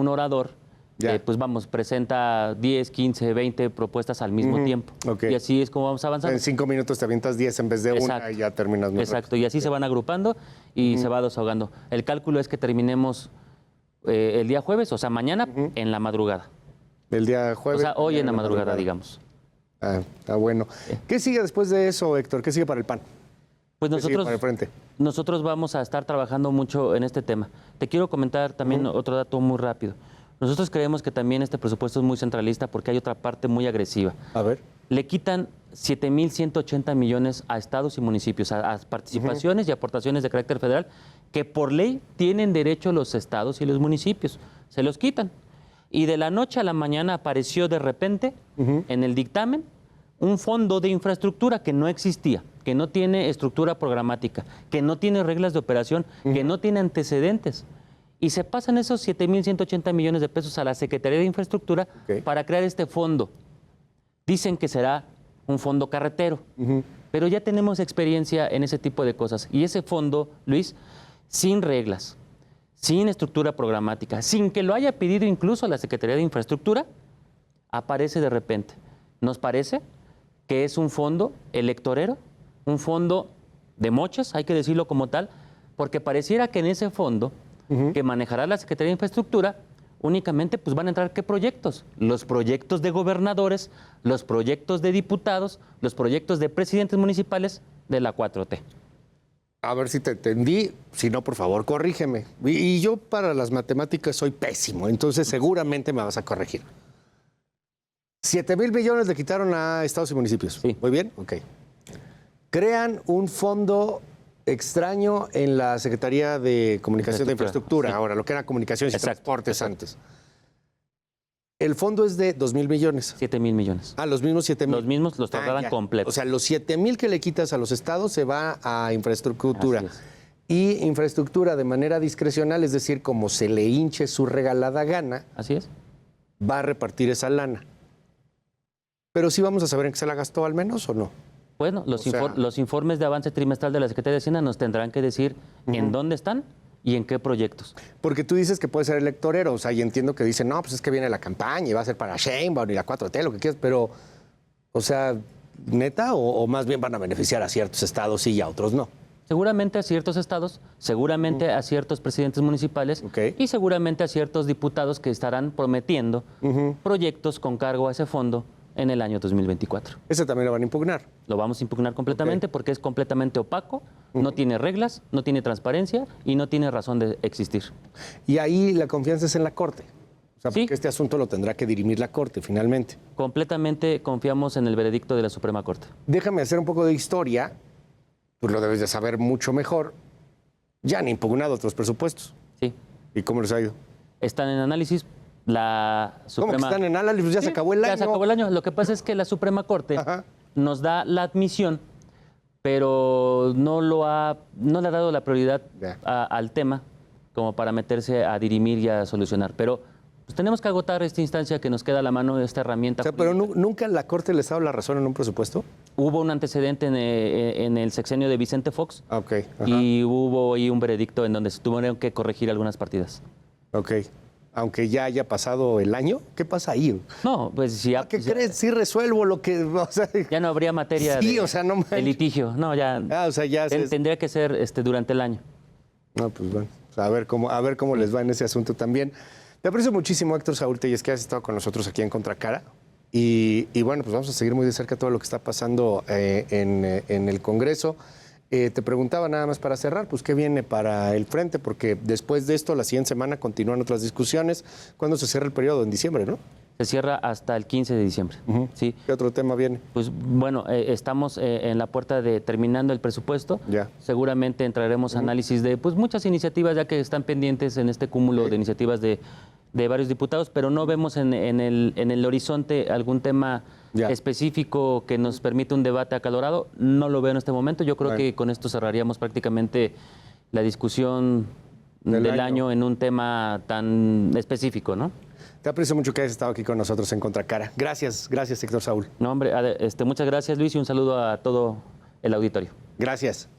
orador, Ya. pues vamos, presenta 10, 15, 20 propuestas al mismo tiempo. Ok. Y así es como vamos avanzando. En 5 minutos te avientas 10 en vez de una Exacto. y ya terminas muy Exacto, y así se van agrupando y se va desahogando. El cálculo es que terminemos el día jueves, o sea, mañana en la madrugada. rápido. El día jueves. O sea, hoy en la mañana madrugada, digamos. Ah, está bueno. ¿Qué sigue después de eso, Héctor? ¿Qué sigue para el PAN? Pues ¿Qué sigue para el frente? nosotros vamos a estar trabajando mucho en este tema. Te quiero comentar también otro dato muy rápido. Nosotros creemos que también este presupuesto es muy centralista porque hay otra parte muy agresiva. A ver. Le quitan 7.180 millones a estados y municipios, a participaciones y aportaciones de carácter federal que por ley tienen derecho los estados y los municipios. Se los quitan. Y de la noche a la mañana apareció de repente en el dictamen un fondo de infraestructura que no existía, que no tiene estructura programática, que no tiene reglas de operación, que no tiene antecedentes. Y se pasan esos 7.180 millones de pesos a la Secretaría de Infraestructura para crear este fondo. Dicen que será un fondo carretero, pero ya tenemos experiencia en ese tipo de cosas. Y ese fondo, Luis, sin reglas, sin estructura programática, sin que lo haya pedido incluso la Secretaría de Infraestructura, aparece de repente. Nos parece que es un fondo electorero, un fondo de moches, hay que decirlo como tal, porque pareciera que en ese fondo que manejará la Secretaría de Infraestructura, únicamente pues van a entrar ¿qué proyectos? Los proyectos de gobernadores, los proyectos de diputados, los proyectos de presidentes municipales de la 4T. A ver si te entendí. Si no, por favor, corrígeme. Y yo para las matemáticas soy pésimo, entonces seguramente me vas a corregir. 7,000 millones le quitaron a estados y municipios. Sí. ¿Muy bien? Ok. Crean un fondo extraño en la Secretaría de Comunicación de Infraestructura, Sí. ahora, lo que era Comunicaciones y Exacto, Transportes exacto. antes. El fondo es de 2,000 millones. 7,000 millones. Ah, los mismos 7,000. Los mismos los trasladan ya. completos. O sea, los 7,000 que le quitas a los estados se va a infraestructura. Así es. Y infraestructura de manera discrecional, es decir, como se le hinche su regalada gana, Así es. va a repartir esa lana. Pero sí vamos a saber en qué se la gastó al menos o no. Bueno, O sea- los informes de avance trimestral de la Secretaría de Hacienda nos tendrán que decir en dónde están y en qué proyectos. Porque tú dices que puede ser electorero, o sea, y entiendo que dicen, no, pues es que viene la campaña y va a ser para Sheinbaum y la 4T, lo que quieras, pero, o sea, ¿neta? ¿O más bien van a beneficiar a ciertos estados y a otros no? Seguramente a ciertos estados, seguramente a ciertos presidentes municipales Ok. y seguramente a ciertos diputados que estarán prometiendo proyectos con cargo a ese fondo en el año 2024. Ese también lo van a impugnar. Lo vamos a impugnar completamente porque es completamente opaco, no tiene reglas, no tiene transparencia y no tiene razón de existir. Y ahí la confianza es en la Corte. O sea, Sí. porque este asunto lo tendrá que dirimir la Corte finalmente. Completamente confiamos en el veredicto de la Suprema Corte. Déjame hacer un poco de historia, tú lo debes de saber mucho mejor. Ya han impugnado otros presupuestos. Sí. ¿Y cómo les ha ido? Están en análisis. La ¿Cómo que Suprema... están en análisis? Pues ya se Sí, acabó el año. Ya se acabó el año. Lo que pasa es que la Suprema Corte Ajá. nos da la admisión, pero no le ha dado la prioridad Ya. al tema como para meterse a dirimir y a solucionar. Pero pues, tenemos que agotar esta instancia que nos queda a la mano, esta herramienta. O sea, pero jurídica. nunca la Corte les ha dado la razón en un presupuesto. Hubo un antecedente en el sexenio de Vicente Fox Ah, ok. Ajá. y hubo ahí un veredicto en donde se tuvieron que corregir algunas partidas. Ok. Aunque ya haya pasado el año, ¿qué pasa ahí? No, pues si ya, ¿Qué crees? Sí resuelvo lo que... O sea, ya no habría materia Sí, o sea, no de manches. litigio. No, ya, o sea, ya... tendría que ser durante el año. No, pues bueno, pues a ver cómo les va en ese asunto también. Te aprecio muchísimo, Héctor Saúl Telles, que has estado con nosotros aquí en Contracara. Y bueno, pues vamos a seguir muy de cerca todo lo que está pasando en el Congreso. Te preguntaba nada más para cerrar, pues qué viene para el frente, porque después de esto, la siguiente semana continúan otras discusiones. ¿Cuándo se cierra el periodo? En diciembre, ¿no? Se cierra hasta el 15 de diciembre. Sí. ¿Qué otro tema viene? Pues bueno, estamos en la puerta de terminando el presupuesto. Ya. Seguramente entraremos a análisis de pues muchas iniciativas ya que están pendientes en este cúmulo de iniciativas de varios diputados, pero no vemos en el horizonte algún tema Ya. específico que nos permita un debate acalorado. No lo veo en este momento. Yo creo Bueno. que con esto cerraríamos prácticamente la discusión del año en un tema tan específico, ¿no? Te aprecio mucho que hayas estado aquí con nosotros en Contracara. Gracias, Héctor Saúl. No, hombre, muchas gracias, Luis, y un saludo a todo el auditorio. Gracias.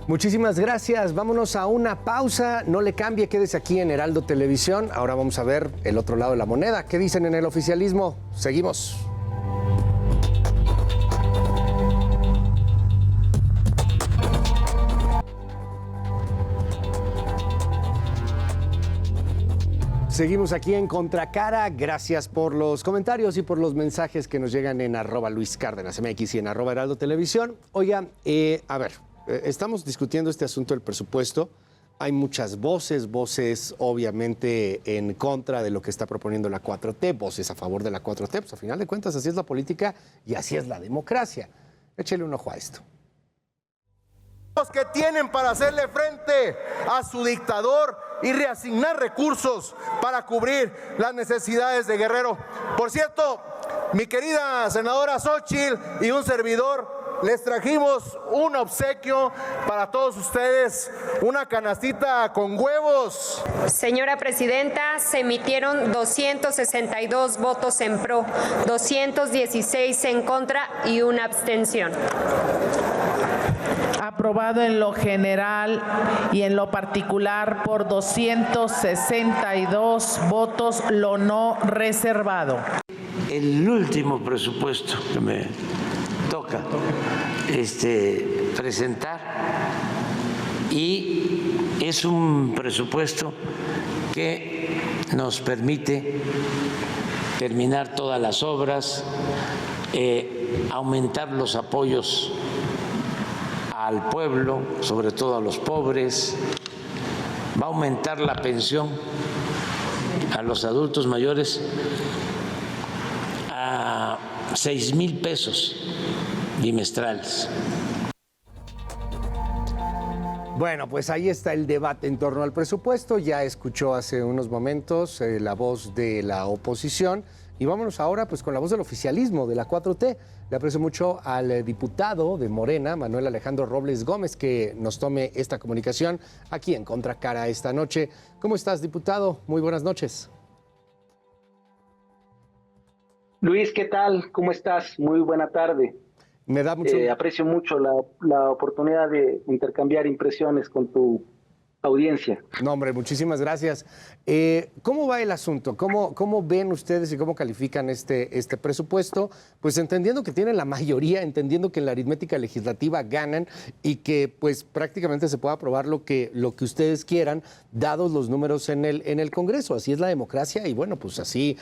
Muchísimas gracias. Vámonos a una pausa. No le cambie, quédese aquí en Heraldo Televisión. Ahora vamos a ver el otro lado de la moneda. ¿Qué dicen en el oficialismo? Seguimos. Seguimos aquí en Contracara. Gracias por los comentarios y por los mensajes que nos llegan en @LuisCárdenasMX y en @Heraldo Televisión. Oiga, a ver, estamos discutiendo este asunto del presupuesto. Hay muchas voces obviamente en contra de lo que está proponiendo la 4T, voces a favor de la 4T. Pues a final de cuentas así es la política y así es la democracia. Échele un ojo a esto. Los que tienen para hacerle frente a su dictador y reasignar recursos para cubrir las necesidades de Guerrero. Por cierto, mi querida senadora Xóchitl y un servidor les trajimos un obsequio para todos ustedes, una canastita con huevos. Señora Presidenta, se emitieron 262 votos en pro, 216 en contra y una abstención. Aprobado en lo general y en lo particular por 262 votos, lo no reservado. El último presupuesto que me toca presentar y es un presupuesto que nos permite terminar todas las obras, aumentar los apoyos al pueblo, sobre todo a los pobres, va a aumentar la pensión a los adultos mayores a 6,000 pesos bimestrales. Bueno, pues ahí está el debate en torno al presupuesto. Ya escuchó hace unos momentos la voz de la oposición. Y vámonos ahora pues con la voz del oficialismo de la 4T. Le aprecio mucho al diputado de Morena, Manuel Alejandro Robles Gómez, que nos tome esta comunicación aquí en Contracara esta noche. ¿Cómo estás, diputado? Muy buenas noches. Luis, ¿qué tal? ¿Cómo estás? Muy buena tarde. Me da mucho... Aprecio mucho la oportunidad de intercambiar impresiones con tu audiencia. No, hombre, muchísimas gracias. ¿Cómo va el asunto? ¿Cómo ven ustedes y cómo califican este presupuesto? Pues entendiendo que tienen la mayoría, entendiendo que en la aritmética legislativa ganan y que pues prácticamente se puede aprobar lo que ustedes quieran, dados los números en el Congreso. Así es la democracia y bueno, pues así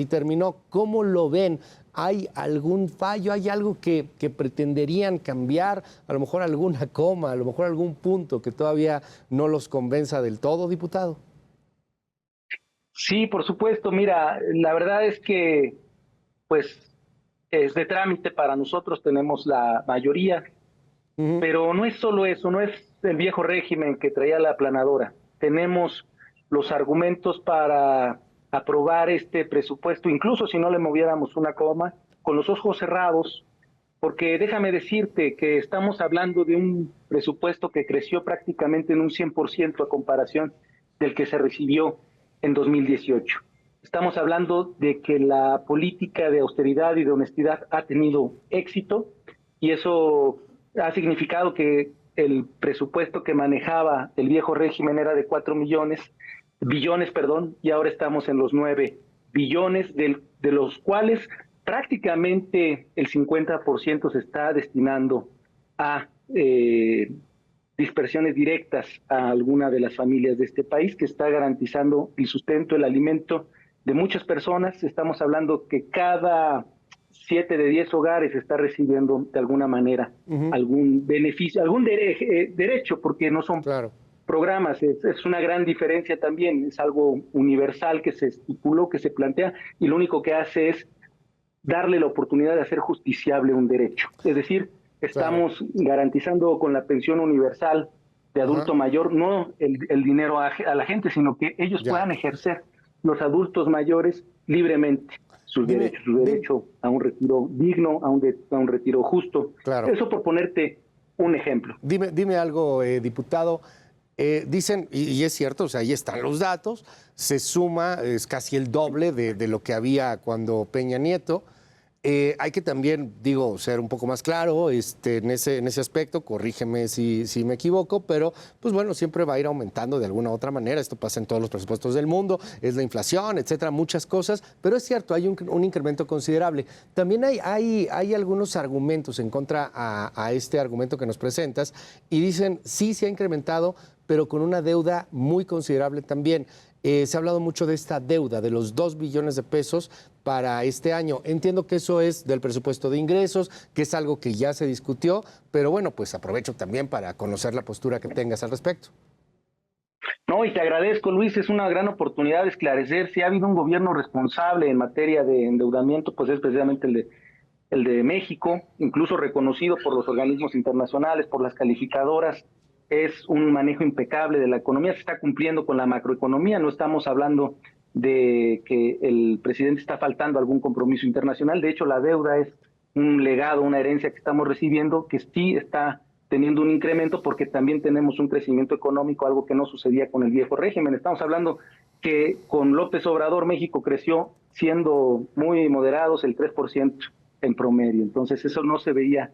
terminó. ¿Cómo lo ven? ¿Hay algún fallo? ¿Hay algo que pretenderían cambiar? A lo mejor alguna coma, a lo mejor algún punto que todavía no los convenza del todo, diputado. Sí, por supuesto. Mira, la verdad es que, pues, es de trámite para nosotros, tenemos la mayoría, pero no es solo eso, no es el viejo régimen que traía la aplanadora. Tenemos los argumentos para aprobar este presupuesto, incluso si no le moviéramos una coma, con los ojos cerrados, porque déjame decirte que estamos hablando de un presupuesto que creció prácticamente en un 100% a comparación del que se recibió en 2018. Estamos hablando de que la política de austeridad y de honestidad ha tenido éxito y eso ha significado que el presupuesto que manejaba el viejo régimen era de 4 billones, y ahora estamos en los 9 billones, de los cuales prácticamente el 50% se está destinando a dispersiones directas a alguna de las familias de este país, que está garantizando el sustento, el alimento de muchas personas. Estamos hablando que cada 7 de 10 hogares está recibiendo de alguna manera algún beneficio, algún derecho, porque no son programas, es una gran diferencia también, es algo universal que se estipuló, que se plantea, y lo único que hace es darle la oportunidad de hacer justiciable un derecho. Es decir, estamos garantizando con la pensión universal de adulto mayor, no el dinero a la gente, sino que ellos puedan ejercer, los adultos mayores, libremente sus derechos, su derecho a un retiro digno, a un retiro justo. Eso por ponerte un ejemplo. Dime algo, diputado. Dicen, y es cierto, o sea, ahí están los datos, se suma, es casi el doble de lo que había cuando Peña Nieto. Hay que también, digo, ser un poco más claro en ese aspecto, corrígeme si me equivoco, pero pues bueno, siempre va a ir aumentando de alguna u otra manera. Esto pasa en todos los presupuestos del mundo, es la inflación, etcétera, muchas cosas, pero es cierto, hay un incremento considerable. También hay algunos argumentos en contra a este argumento que nos presentas y dicen, sí se ha incrementado, pero con una deuda muy considerable también. Se ha hablado mucho de esta deuda, de los 2 billones de pesos para este año. Entiendo que eso es del presupuesto de ingresos, que es algo que ya se discutió, pero bueno, pues aprovecho también para conocer la postura que tengas al respecto. No, y te agradezco, Luis, es una gran oportunidad de esclarecer. Si ha habido un gobierno responsable en materia de endeudamiento, pues es precisamente el de México, incluso reconocido por los organismos internacionales, por las calificadoras. Es un manejo impecable de la economía, se está cumpliendo con la macroeconomía, no estamos hablando de que el presidente está faltando algún compromiso internacional. De hecho, la deuda es un legado, una herencia que estamos recibiendo, que sí está teniendo un incremento porque también tenemos un crecimiento económico, algo que no sucedía con el viejo régimen. Estamos hablando que con López Obrador México creció siendo muy moderados el 3% en promedio, entonces eso no se veía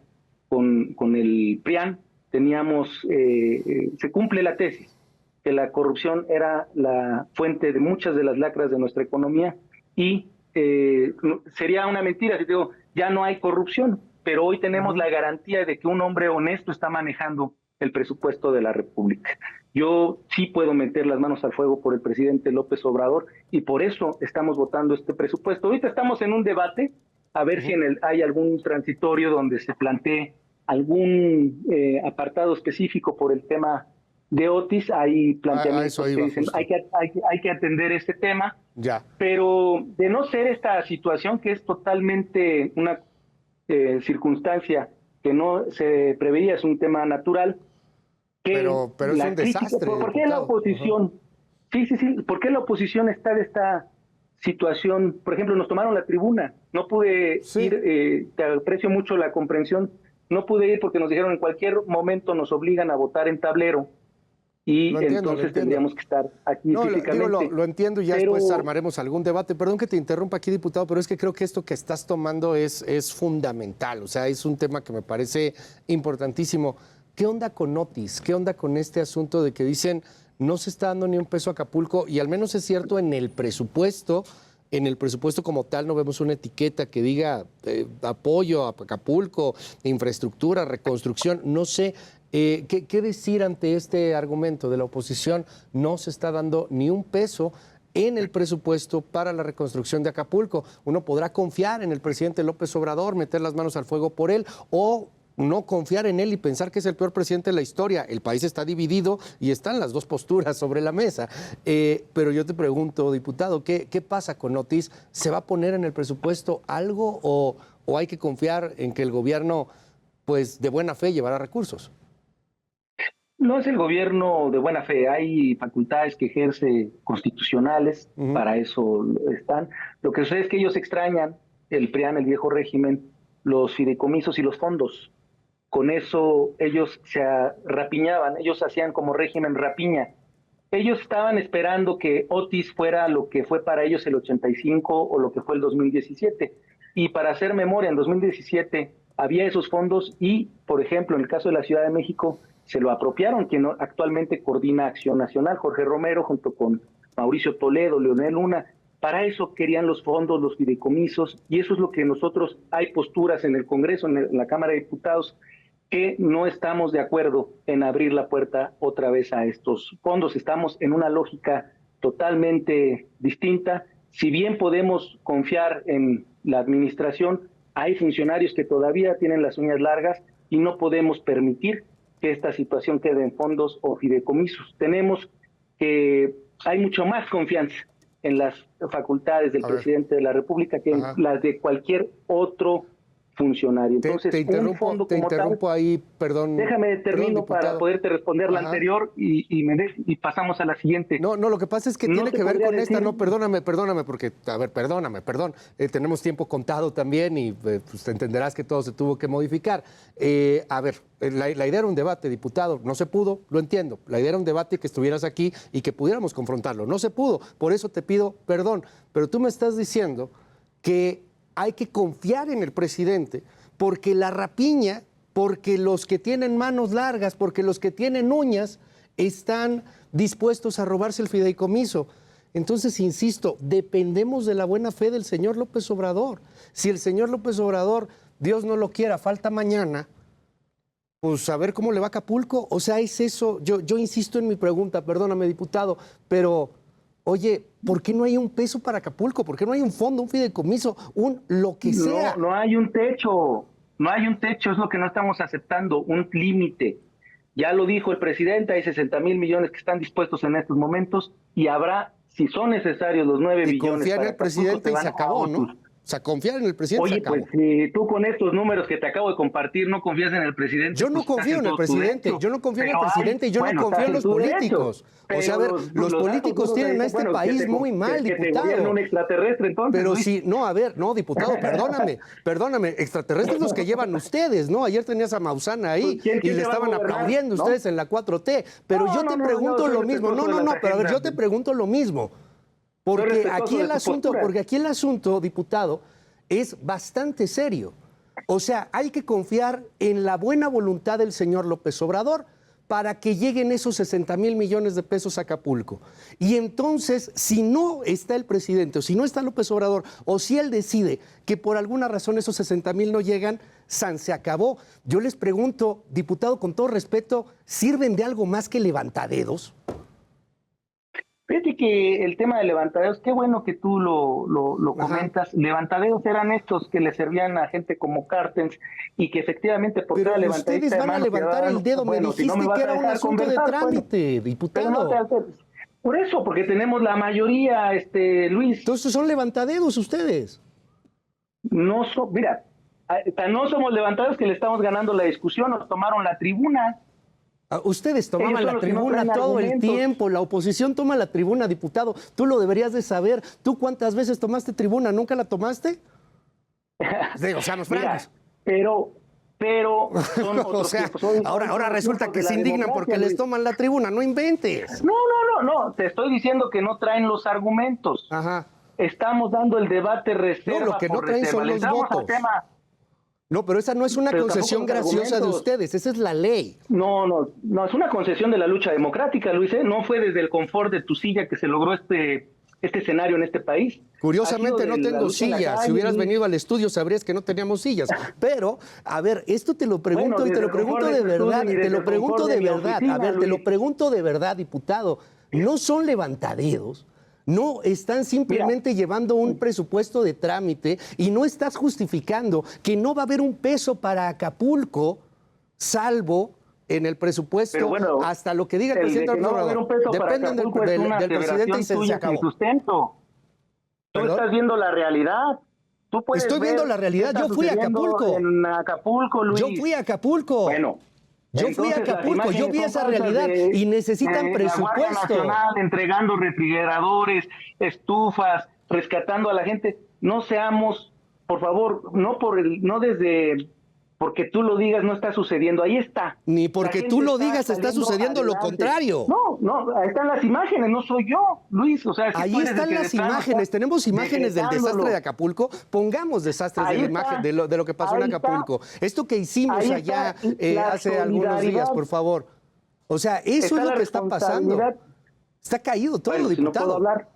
con el PRIAN. Teníamos, se cumple la tesis, que la corrupción era la fuente de muchas de las lacras de nuestra economía y sería una mentira si digo, ya no hay corrupción, pero hoy tenemos la garantía de que un hombre honesto está manejando el presupuesto de la República. Yo sí puedo meter las manos al fuego por el presidente López Obrador y por eso estamos votando este presupuesto. Ahorita estamos en un debate, a ver si hay algún transitorio donde se plantee algún apartado específico por el tema de Otis. Hay planteamientos que dicen hay que atender este tema, pero de no ser esta situación que es totalmente una circunstancia que no se preveía, es un tema natural, que pero es un desastre. ¿Por qué la oposición? ¿Por qué la oposición está de esta situación? Por ejemplo, nos tomaron la tribuna, no pude ir, te aprecio mucho la comprensión. No pude ir porque nos dijeron en cualquier momento nos obligan a votar en tablero y entonces tendríamos que estar aquí físicamente. Lo entiendo y ya después armaremos algún debate. Perdón que te interrumpa aquí, diputado, pero es que creo que esto que estás tomando es fundamental. O sea, es un tema que me parece importantísimo. ¿Qué onda con Otis? ¿Qué onda con este asunto de que dicen no se está dando ni un peso a Acapulco? Y al menos es cierto en el presupuesto. En el presupuesto como tal no vemos una etiqueta que diga apoyo a Acapulco, infraestructura, reconstrucción, no sé. ¿Qué decir ante este argumento de la oposición? No se está dando ni un peso en el presupuesto para la reconstrucción de Acapulco. Uno podrá confiar en el presidente López Obrador, meter las manos al fuego por él, o no confiar en él y pensar que es el peor presidente de la historia. El país está dividido y están las dos posturas sobre la mesa. Pero yo te pregunto, diputado, ¿qué pasa con Otis? ¿Se va a poner en el presupuesto algo o hay que confiar en que el gobierno, pues de buena fe, llevará recursos? No es el gobierno de buena fe, hay facultades que ejerce constitucionales, para eso están. Lo que sucede es que ellos extrañan, el PRIAN, el viejo régimen, los fideicomisos y los fondos. Con eso ellos se rapiñaban, ellos hacían como régimen rapiña. Ellos estaban esperando que Otis fuera lo que fue para ellos el 85 o lo que fue el 2017. Y para hacer memoria, en 2017 había esos fondos y, por ejemplo, en el caso de la Ciudad de México, se lo apropiaron quien actualmente coordina Acción Nacional, Jorge Romero, junto con Mauricio Toledo, Leonel Luna. Para eso querían los fondos, los fideicomisos, y eso es lo que nosotros, hay posturas en el Congreso, en la Cámara de Diputados, que no estamos de acuerdo en abrir la puerta otra vez a estos fondos. Estamos en una lógica totalmente distinta. Si bien podemos confiar en la administración, hay funcionarios que todavía tienen las uñas largas y no podemos permitir que esta situación quede en fondos o fideicomisos. Hay mucho más confianza en las facultades del presidente de la República que en las de cualquier otro funcionario. Entonces, te interrumpo ahí, perdón. Déjame termino para poderte responder la anterior y pasamos a la siguiente. No, lo que pasa es que tiene que ver con esta, perdóname, porque, perdón, tenemos tiempo contado también y pues entenderás que todo se tuvo que modificar. La idea era un debate, diputado, no se pudo, lo entiendo. La idea era un debate que estuvieras aquí y que pudiéramos confrontarlo. No se pudo, por eso te pido perdón. Pero tú me estás diciendo que hay que confiar en el presidente porque la rapiña, porque los que tienen manos largas, porque los que tienen uñas están dispuestos a robarse el fideicomiso. Entonces, insisto, dependemos de la buena fe del señor López Obrador. Si el señor López Obrador, Dios no lo quiera, falta mañana, pues a ver cómo le va a Acapulco. O sea, es eso. Yo insisto en mi pregunta, perdóname, diputado, pero oye, ¿por qué no hay un peso para Acapulco? ¿Por qué no hay un fondo, un fideicomiso, lo que sea? No hay un techo, es lo que no estamos aceptando, un límite. Ya lo dijo el presidente, hay 60,000 millones que están dispuestos en estos momentos y habrá, si son necesarios, los 9 billones. Y confiar en el presidente y se acabó, ¿no? O sea, confiar en el presidente. Oye, pues si tú con estos números que te acabo de compartir no confías en el presidente. Yo no confío en el presidente, yo no confío en el presidente y yo no confío en los políticos. O sea, a ver, los políticos tienen a este país muy mal, diputado. Que te un extraterrestre, entonces. Pero sí, diputado, perdóname, extraterrestres los que llevan ustedes, ¿no? Ayer tenías a Mausana ahí y le estaban aplaudiendo ustedes en la 4T. Pero yo te pregunto lo mismo. Pero a ver, yo te pregunto lo mismo. Porque aquí el asunto, diputado, es bastante serio. O sea, hay que confiar en la buena voluntad del señor López Obrador para que lleguen esos 60,000 millones de pesos a Acapulco. Y entonces, si no está el presidente, o si no está López Obrador, o si él decide que por alguna razón esos 60,000 no llegan, se acabó. Yo les pregunto, diputado, con todo respeto, ¿sirven de algo más que levantadedos? Fíjate que el tema de levantaderos, qué bueno que tú lo comentas. Levantaderos eran estos que le servían a gente como Cartens y que efectivamente por cada levantadita ustedes van a levantar el dedo, me dijiste que era un asunto de trámite, diputado. Por eso, porque tenemos la mayoría, Luis. Entonces son levantadedos ustedes. No somos levantaderos que le estamos ganando la discusión, nos tomaron la tribuna. Ustedes tomaban la tribuna todo el tiempo, la oposición toma la tribuna, diputado. Tú lo deberías de saber. ¿Tú cuántas veces tomaste tribuna? ¿Nunca la tomaste? Digo, seamos francos. Pero son otros tiempos. Ahora resulta que se indignan porque les toman la tribuna. No inventes. No. Te estoy diciendo que no traen los argumentos. Ajá. Estamos dando el debate reserva. No, lo que no traen son los votos. No, pero esa no es una concesión graciosa de ustedes, esa es la ley. No, es una concesión de la lucha democrática, Luis, No fue desde el confort de tu silla que se logró este escenario en este país. Curiosamente no tengo sillas. Si hubieras venido al estudio sabrías que no teníamos sillas. Pero, a ver, esto te lo pregunto y te lo pregunto de verdad. Te lo pregunto de verdad. A ver, te lo pregunto de verdad, diputado. No son levantaderos. No, están simplemente llevando un presupuesto de trámite y no estás justificando que no va a haber un peso para Acapulco, salvo en el presupuesto, Pero bueno, hasta lo que diga el el presidente de que no López va a haber un Obrador. peso para Dependen Acapulco es una del presidente y aseveración se tuya acabó. sin sustento. Tú ¿Perdón? estás viendo la realidad. Tú puedes Estoy viendo ver la realidad. qué está Yo fui a sucediendo Acapulco. En Acapulco, Luis. Yo fui a Acapulco. Bueno. Yo fui a Entonces, las Acapulco, yo imágenes vi son esa falsas realidad y necesitan La Guardia presupuesto. Nacional entregando refrigeradores, estufas, rescatando a la gente. No seamos, por favor, no desde porque tú lo digas, no está sucediendo. Ahí está. Ni La porque gente tú lo digas está saliendo sucediendo lo adelante. contrario. No, ahí están las imágenes, no soy yo, Luis. O sea, si Ahí tú eres el están que de las plano imágenes, está tenemos imágenes del decretándolo. desastre de Acapulco, pongamos desastres de Ahí la está. imagen, de lo que pasó en Ahí está. Acapulco. Esto que hicimos Ahí allá está la hace algunos días, solidaridad. por favor. O sea, eso Está es lo la que está pasando. responsabilidad. Está caído todo, Bueno, si no diputado. puedo hablar.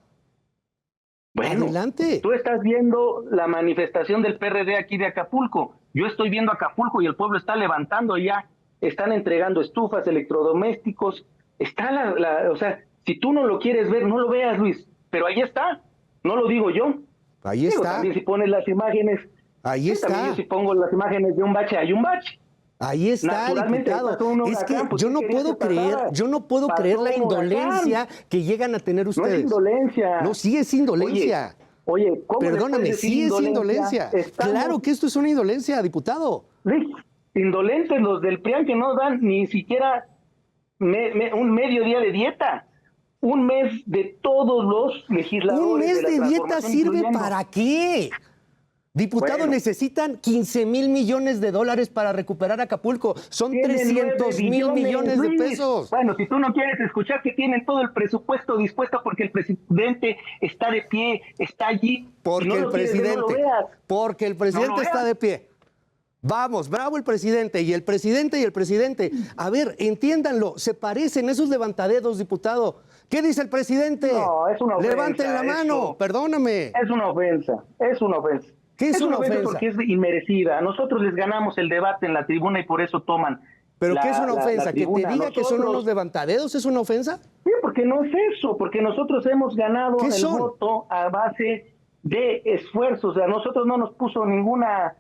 Bueno, Adelante. tú estás viendo la manifestación del PRD aquí de Acapulco. Yo estoy viendo Acapulco y el pueblo está levantando ya. Están entregando estufas, electrodomésticos. Está o sea, si tú no lo quieres ver, no lo veas, Luis. Pero ahí está. No lo digo yo. Ahí Digo, está. también si pones las imágenes. Ahí sí, también está. yo si pongo las imágenes de un bache, hay un bache. Ahí está, Naturalmente, diputado. pasó un Es que huracán, pues, yo ¿qué no querías puedo que pasara? yo no puedo Pasó creer la un huracán. indolencia que llegan a tener No ustedes. es indolencia. No, sí es indolencia. Oye, ¿cómo le Perdóname, puedes decir sí es indolencia. Estamos, Claro que esto es una indolencia, diputado. Luis, indolentes los del PRIAN que no dan ni siquiera un mediodía de dieta. Un mes de todos los legisladores. Un mes la de dieta transformación, sirve incluyendo. para qué? Diputado, Bueno. necesitan 15,000 millones de dólares para recuperar Acapulco. Son Tienen 300,000 millones de Luis. pesos. Bueno, si tú no quieres escuchar que tienen todo el presupuesto dispuesto porque el presidente está de pie, está allí. Porque y no el lo quieres ver, presidente, no lo veas. porque el presidente No lo está veas. de pie. Vamos, bravo el presidente y el presidente y el presidente. A ver, entiéndanlo, se parecen esos levantadedos, diputado. ¿Qué dice el presidente? No, es una ofensa, Levanten la mano, eso. perdóname. Es una ofensa, es una ofensa. ¿Qué es una ofensa? Porque es inmerecida. Nosotros les ganamos el debate en la tribuna y por eso toman. ¿Pero qué es una ofensa? ¿Que te tribuna. diga que son Nosotros- unos levantadedos es una ofensa? Sí, porque no es eso, porque nosotros hemos ganado ¿Qué el son? voto a base de esfuerzos. O sea, nosotros no nos puso ninguna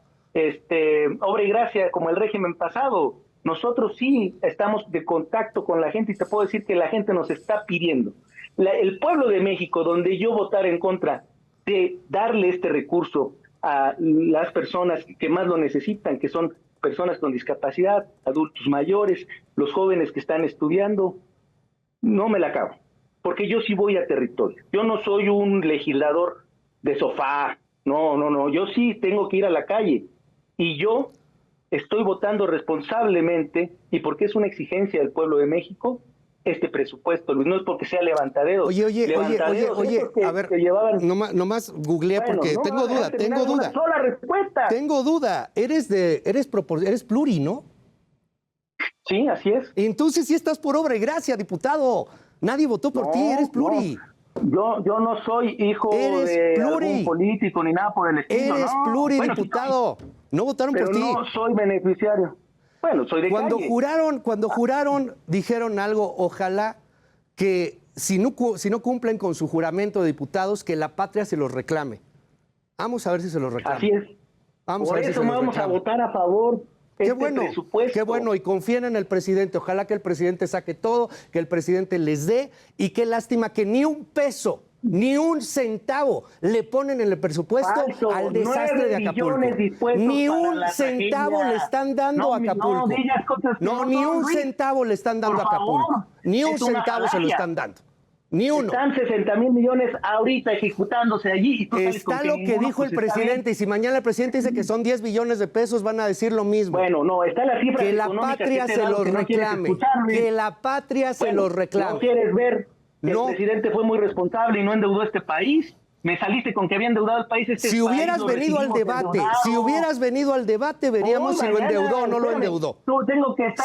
obra y gracia como el régimen pasado. Nosotros sí estamos de contacto con la gente y te puedo decir que la gente nos está pidiendo. El pueblo de México, donde yo votara en contra de darle este recurso a las personas que más lo necesitan, que son personas con discapacidad, adultos mayores, los jóvenes que están estudiando, no me la acabo, porque yo sí voy a territorio. Yo no soy un legislador de sofá, no, yo sí tengo que ir a la calle y yo estoy votando responsablemente y porque es una exigencia del pueblo de México este presupuesto, Luis, no es porque sea levantaderos. Oye, Levantaderos, esos que- a ver, que llevaban... nomás googleé Bueno, porque no me tengo vas a duda, dejar tengo terminar duda. una sola respuesta. Tengo duda. Eres pluri, ¿no? Sí, así es. Entonces sí estás por obra y gracia, diputado. Nadie votó por ti, eres pluri. No. Yo no soy hijo Eres de pluri. algún político ni nada por el estilo. Eres no. pluri, Bueno, sí diputado. No votaron pero por ti. no soy beneficiario. Bueno, soy de Cuando calle. juraron, dijeron algo, ojalá que si no cumplen con su juramento de diputados, que la patria se los reclame. Vamos a ver si se los reclama. Así es. Vamos Por a ver si eso se los vamos a reclama. votar a favor. Qué Este bueno, presupuesto. qué bueno, y confíen en el presidente. Ojalá que el presidente saque todo, que el presidente les dé, y qué lástima que ni un peso, ni un centavo le ponen en el presupuesto Falso, al desastre 9 de Acapulco. millones dispuestos Ni para un la centavo tragedia. le están dando No, a no Acapulco. digas cosas que No, no ni son, un Luis. centavo le están dando Por a Acapulco. favor, Ni un es una centavo se lo falacia. están dando. Ni uno. Están 60,000 millones ahorita ejecutándose allí. Y tú sales con Está lo que ninguno, dijo el pues, está presidente, bien. y si mañana el presidente dice que son 10 billones de pesos, van a decir lo mismo. Bueno, no, está la cifra Que la económica patria que te he se dado los que no quieres reclame. escuchar, Luis. Que la patria se Bueno, los reclame. ¿no quieres ver que No. el presidente fue muy responsable y no endeudó este país? Me saliste con que había endeudado el país. Si hubieras venido al debate, veríamos si lo endeudó o no lo endeudó.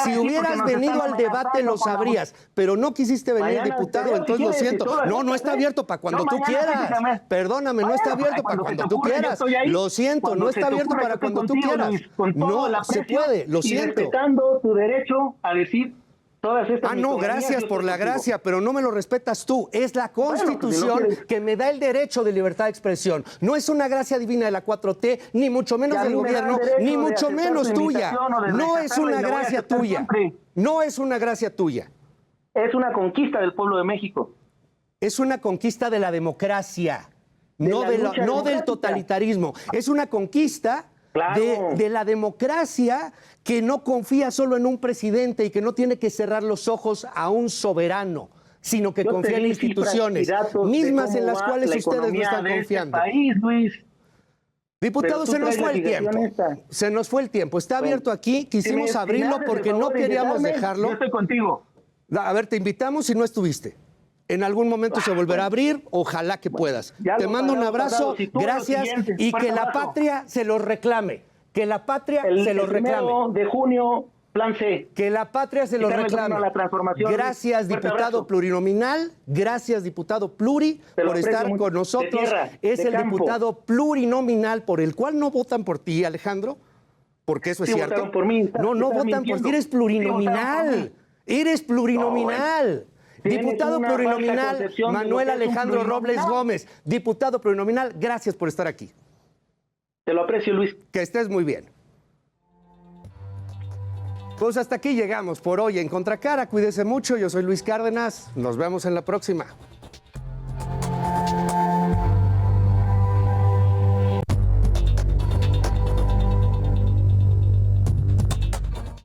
Si hubieras venido al debate, lo sabrías, pero no quisiste venir, Mañana diputado, te veo, entonces si lo quieres, siento. tú lo No, no haces, está abierto para cuando no, tú mañana quieras. platícame. Perdóname, no Bueno, está abierto para cuando cuando se te tú ocurra, yo quieras. estoy ahí. Lo siento, Cuando no se está te abierto ocurra, para yo estoy cuando tú contigo, quieras. Luis, con todo el No se aprecio puede, lo y siento. respetando tu derecho a decir todas estas... No, micromanías, gracias yo por estoy la contigo. gracia, pero no me lo respetas tú. Es la Constitución si no quieres- que me da el derecho de libertad de expresión. No es una gracia divina de la 4T, ni mucho menos Y a del mí me da el gobierno, derecho ni de mucho aceptar menos tu tuya. invitación o de No es rechazarla, una y la voy a gracia aceptar tuya. siempre. No es una gracia tuya. Es una conquista del pueblo de México. Es una conquista de la democracia, De no, la de lucha no del democrática. totalitarismo. Es una conquista Claro. de la democracia que no confía solo en un presidente y que no tiene que cerrar los ojos a un soberano, sino que Yo te confía en di instituciones, cifras y datos de mismas cómo en las va cuales la ustedes no economía están de este confiando. país, Luis. Diputado, Pero tú se nos traes fue la el fijación tiempo. esta. Se nos fue el tiempo. Está Bueno, abierto aquí. Quisimos si me abrirlo haces el porque no favor de queríamos invitarme, dejarlo. Yo estoy contigo. A ver, te invitamos si no estuviste. En algún momento se volverá a abrir, ojalá que puedas. ya Te lo mando un pasado, abrazo, pasado. Si tú lo gracias siguiente, y fuerte que la abrazo. patria se los reclame. Que la patria El se los reclame. 1 de junio, plan C. Que la patria se los Quitarle el reclame. camino a la transformación. Gracias, Fuerte diputado abrazo. plurinominal. Gracias, diputado pluri, Te lo por aprecio estar mucho. con De nosotros. tierra, Es de el campo. diputado plurinominal por el cual no votan por ti, Alejandro. Porque eso es Sí cierto. votaron por mí, no estás votan por mintiendo. ti, eres Sí votaron por plurinominal. mí. Eres plurinominal. Tienes Diputado una falsa plurinominal concepción de lo Manuel que es un Alejandro Robles plurinominal. Gómez. Diputado plurinominal, gracias por estar aquí. Te lo aprecio, Luis. Que estés muy bien. Pues hasta aquí llegamos por hoy en Contracara. Cuídese mucho. Yo soy Luis Cárdenas. Nos vemos en la próxima.